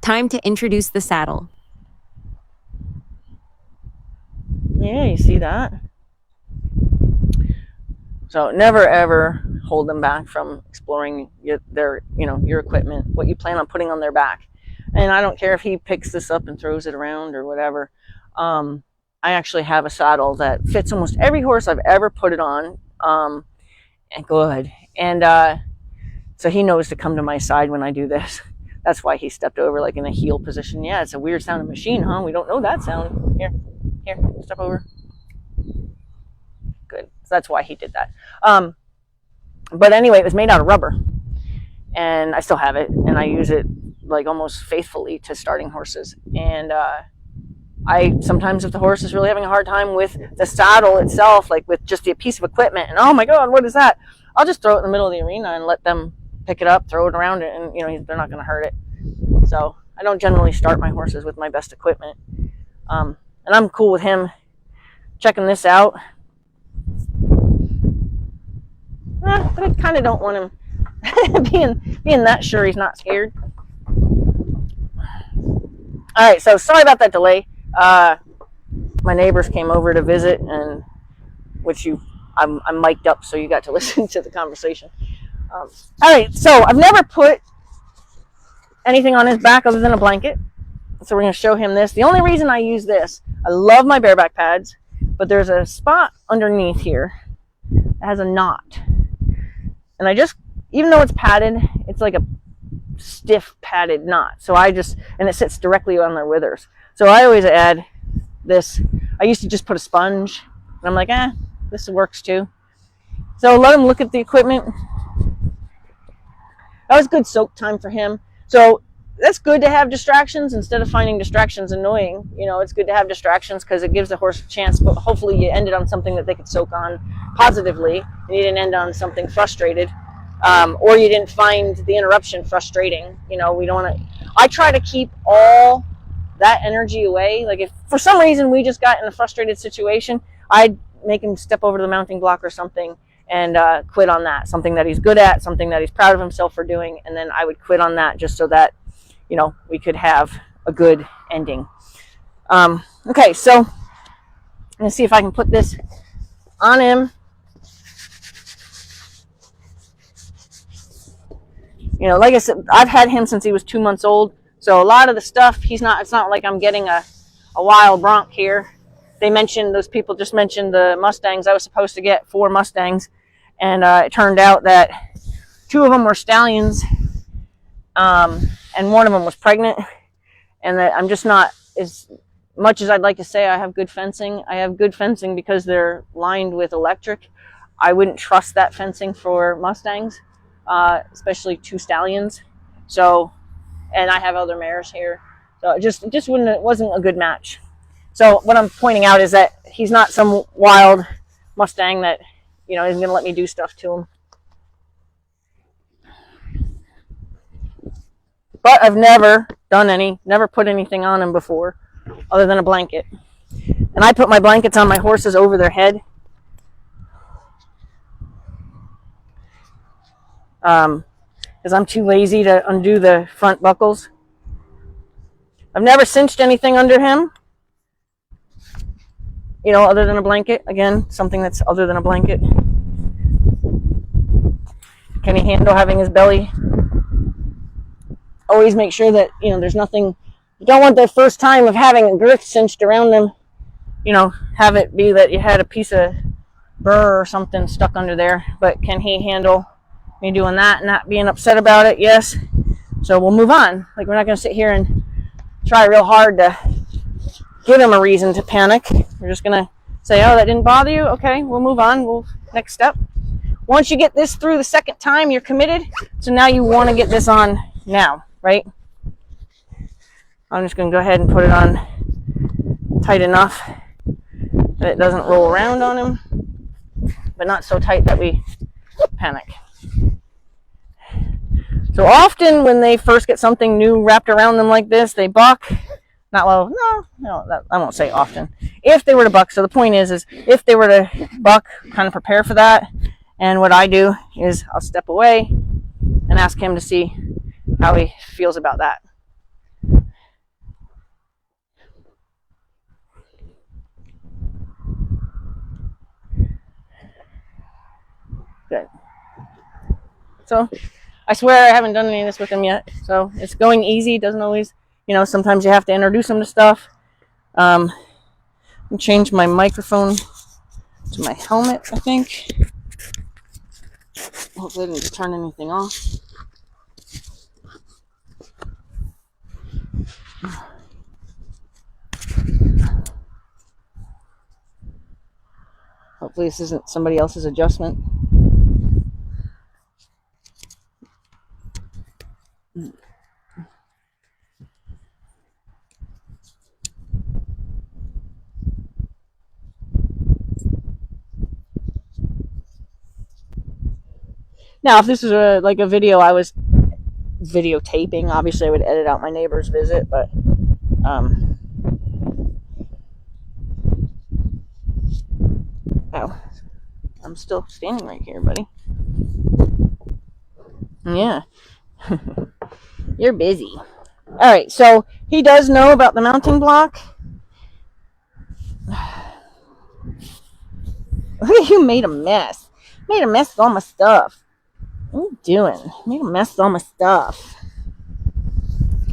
Time to introduce the saddle. Yeah, you see that? So never ever hold them back from exploring your equipment, what you plan on putting on their back. And I don't care if he picks this up and throws it around or whatever. I actually have a saddle that fits almost every horse I've ever put it on. And good. And so he knows to come to my side when I do this. That's why he stepped over like in a heel position. Yeah, it's a weird sounding machine, huh? We don't know that sound. Here, step over. Good. So that's why he did that. But anyway, it was made out of rubber. And I still have it. And I use it like almost faithfully to starting horses. And I sometimes, if the horse is really having a hard time with the saddle itself, like with just a piece of equipment, and oh my God, what is that? I'll just throw it in the middle of the arena and let them pick it up, throw it around it, and they're not going to hurt it. So I don't generally start my horses with my best equipment. And I'm cool with him checking this out. But I kind of don't want him being that sure he's not scared. All right, so sorry about that delay. My neighbors came over to visit, and I'm mic'd up, so you got to listen to the conversation. All right, so I've never put anything on his back other than a blanket. So we're going to show him this. The only reason I use this, I love my bareback pads, but there's a spot underneath here that has a knot. And even though it's padded, it's like a stiff padded knot. So and it sits directly on their withers. So I always add this. I used to just put a sponge, and I'm like, this works too. So let him look at the equipment. That was good soak time for him. So that's good to have distractions instead of finding distractions annoying. It's good to have distractions because it gives the horse a chance, but hopefully you ended on something that they could soak on positively, and you didn't end on something frustrated, or you didn't find the interruption frustrating. We don't want to. I try to keep all that energy away. Like if for some reason we just got in a frustrated situation, I'd make him step over to the mounting block or something and quit on that. Something that he's good at, something that he's proud of himself for doing, and then I would quit on that just so that we could have a good ending. Okay, so I'm gonna see if I can put this on him. Like I said, I've had him since he was 2 months old. So a lot of the stuff, it's not like I'm getting a wild bronc here. Those people just mentioned the Mustangs. I was supposed to get 4 Mustangs. And it turned out that 2 of them were stallions. And one of them was pregnant. And that I'm just not, as much as I'd like to say I have good fencing. I have good fencing because they're lined with electric. I wouldn't trust that fencing for Mustangs. Especially 2 stallions. So, and I have other mares here. So it wasn't a good match. So what I'm pointing out is that he's not some wild Mustang that, isn't going to let me do stuff to him. But I've never put anything on him before other than a blanket. And I put my blankets on my horses over their head. Because I'm too lazy to undo the front buckles. I've never cinched anything under him, other than a blanket. Again, something that's other than a blanket. Can he handle having his belly? Always make sure that, there's nothing. You don't want the first time of having a girth cinched around them, have it be that you had a piece of burr or something stuck under there. But can he handle me doing that and not being upset about it? Yes. So we'll move on. Like, we're not going to sit here and try real hard to give him a reason to panic. We're just going to say, oh, that didn't bother you? Okay, we'll move on. Next step. Once you get this through the second time, you're committed. So now you want to get this on now, right? I'm just going to go ahead and put it on tight enough that it doesn't roll around on him, but not so tight that we panic. So often when they first get something new wrapped around them like this, they buck. I won't say often. If they were to buck, so the point is if they were to buck, kind of prepare for that. And what I do is I'll step away and ask him to see how he feels about that. Good. So I swear I haven't done any of this with him yet. So it's going easy. It doesn't always, sometimes you have to introduce him to stuff. Change my microphone to my helmet, I think. Hopefully I didn't turn anything off. Hopefully this isn't somebody else's adjustment. Now, if this is a video I was videotaping, obviously I would edit out my neighbor's visit, but oh, I'm still standing right here, buddy. Yeah. You're busy. All right, so he does know about the mounting block. Look at you, made a mess. Made a mess with all my stuff. What are you doing? Made a mess with all my stuff.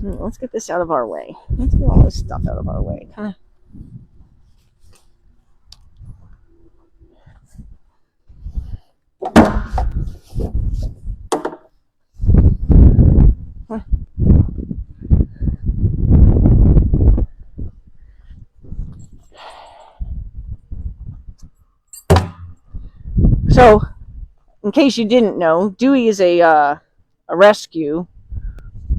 Let's get this out of our way. Let's get all this stuff out of our way. Kind of. So, in case you didn't know, Dewey is a rescue.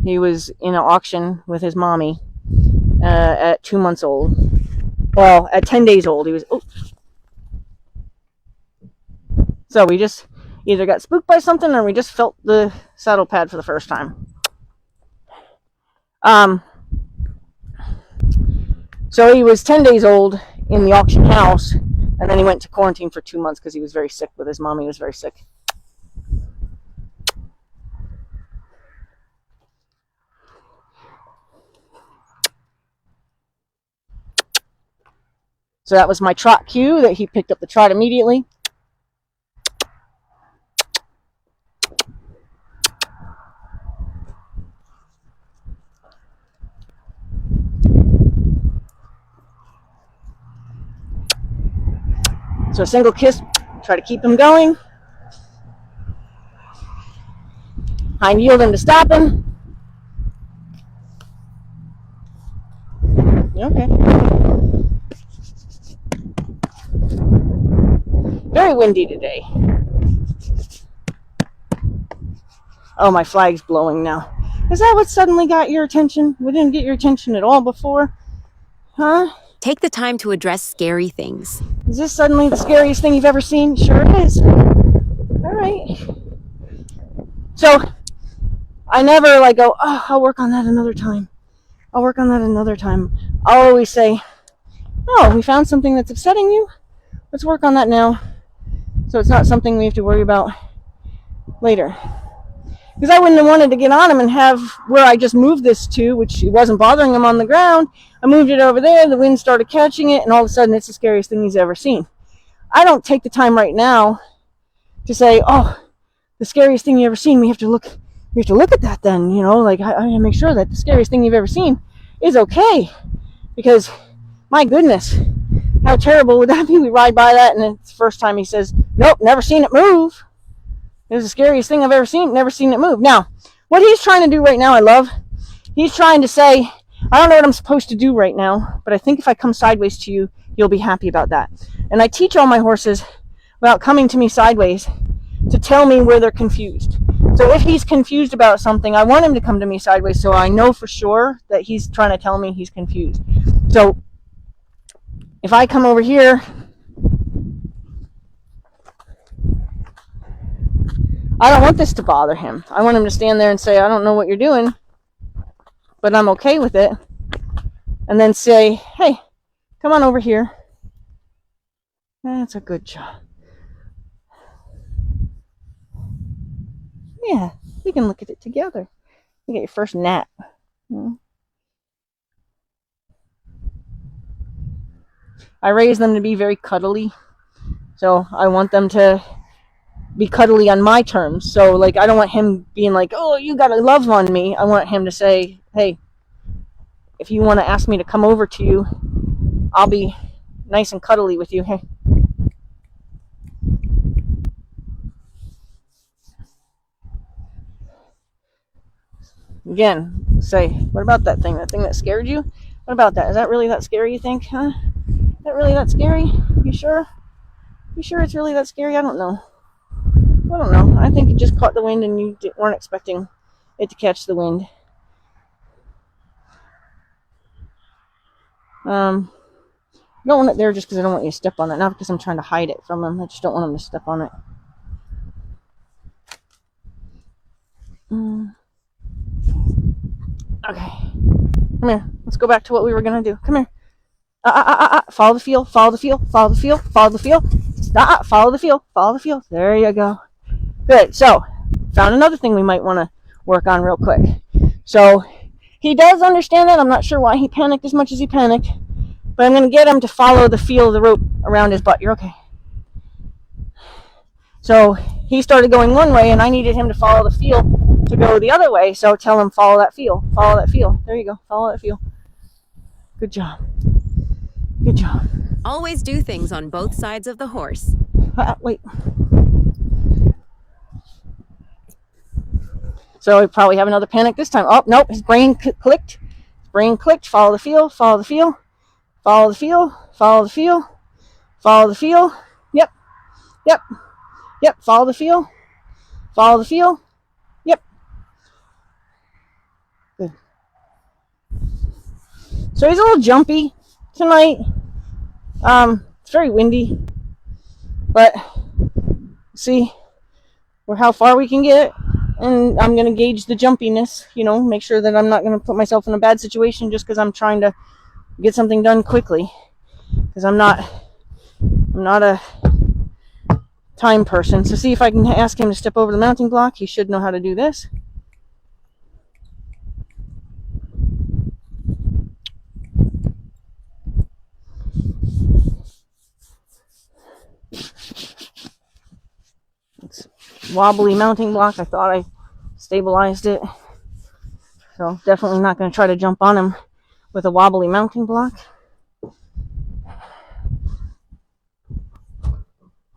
He was in an auction with his mommy at 2 months old. Well, at 10 days old, he was. Oh. So we just either got spooked by something or we just felt the saddle pad for the first time. So he was 10 days old in the auction house, and then he went to quarantine for 2 months because he was very sick with his mommy. He was very sick. So that was my trot cue that he picked up the trot immediately. So a single kiss, try to keep him going. Hind yield him to stop him. Okay. Very windy today. Oh, my flag's blowing now. Is that what suddenly got your attention? We didn't get your attention at all before? Huh? Take the time to address scary things. Is this suddenly the scariest thing you've ever seen? Sure it is. All right. So, I never go, oh, I'll work on that another time. I'll work on that another time. I'll always say, oh, we found something that's upsetting you? Let's work on that now. So it's not something we have to worry about later. Because I wouldn't have wanted to get on him and have where I just moved this to, which it wasn't bothering him on the ground. I moved it over there, the wind started catching it, and all of a sudden it's the scariest thing he's ever seen. I don't take the time right now to say, oh, the scariest thing you ever seen, we have to look at that then, I gotta make sure that the scariest thing you've ever seen is okay. Because, my goodness, how terrible would that be? We ride by that, and it's the first time he says, nope, never seen it move. It was the scariest thing I've ever seen, never seen it move. Now, what he's trying to do right now, I love, he's trying to say, I don't know what I'm supposed to do right now, but I think if I come sideways to you, you'll be happy about that. And I teach all my horses about coming to me sideways to tell me where they're confused. So if he's confused about something, I want him to come to me sideways so I know for sure that he's trying to tell me he's confused. So if I come over here, I don't want this to bother him. I want him to stand there and say, I don't know what you're doing, but I'm okay with it. And then say, hey, come on over here. That's a good job. Yeah, we can look at it together. You get your first nap. I raise them to be very cuddly. So I want them to be cuddly on my terms. So like I don't want him being like, oh, you gotta love on me. I want him to say, hey, if you want to ask me to come over to you, I'll be nice and cuddly with you. Hey. Again, say, what about that thing? That thing that scared you? What about that? Is that really that scary, you think? Huh? Is that really that scary? You sure? You sure it's really that scary? I don't know. I don't know. I think it just caught the wind and you weren't expecting it to catch the wind. I don't want it there just because I don't want you to step on it. Not because I'm trying to hide it from him. I just don't want him to step on it. Okay. Come here. Let's go back to what we were going to do. Come here. Follow the feel. Follow the feel. Follow the feel. Follow the feel. Follow the feel. Follow the feel. There you go. Good. So, found another thing we might want to work on real quick. So, he does understand that. I'm not sure why he panicked as much as he panicked. But I'm going to get him to follow the feel of the rope around his butt. You're okay. So, he started going one way, and I needed him to follow the feel to go the other way. So, tell him, follow that feel. Follow that feel. There you go. Follow that feel. Good job. Good job. Always do things on both sides of the horse. Wait. So he probably have another panic this time. Oh, nope. His brain clicked. His brain clicked. Follow the feel. Follow the feel. Follow the feel. Follow the feel. Follow the feel. Yep. Yep. Yep. Follow the feel. Follow the feel. Yep. Good. So he's a little jumpy tonight. It's very windy. But see how far we can get. And I'm going to gauge the jumpiness, make sure that I'm not going to put myself in a bad situation just because I'm trying to get something done quickly. Because I'm not a time person. So see if I can ask him to step over the mounting block. He should know how to do this. It's wobbly mounting block. I thought I stabilized it. So definitely not going to try to jump on him with a wobbly mounting block.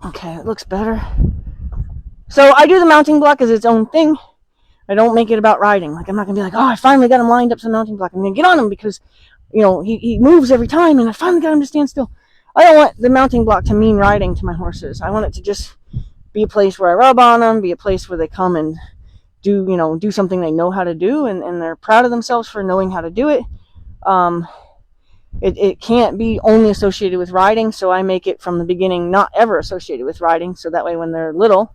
Okay, it looks better. So I do the mounting block as its own thing. I don't make it about riding. Like I'm not going to be like, oh, I finally got him lined up to the mounting block. I'm going to get on him because, he moves every time and I finally got him to stand still. I don't want the mounting block to mean riding to my horses. I want it to just be a place where I rub on them, be a place where they come and do something they know how to do, and they're proud of themselves for knowing how to do it. It can't be only associated with riding, so I make it from the beginning not ever associated with riding, so that way when they're little,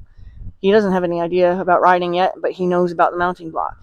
he doesn't have any idea about riding yet, but he knows about the mounting block.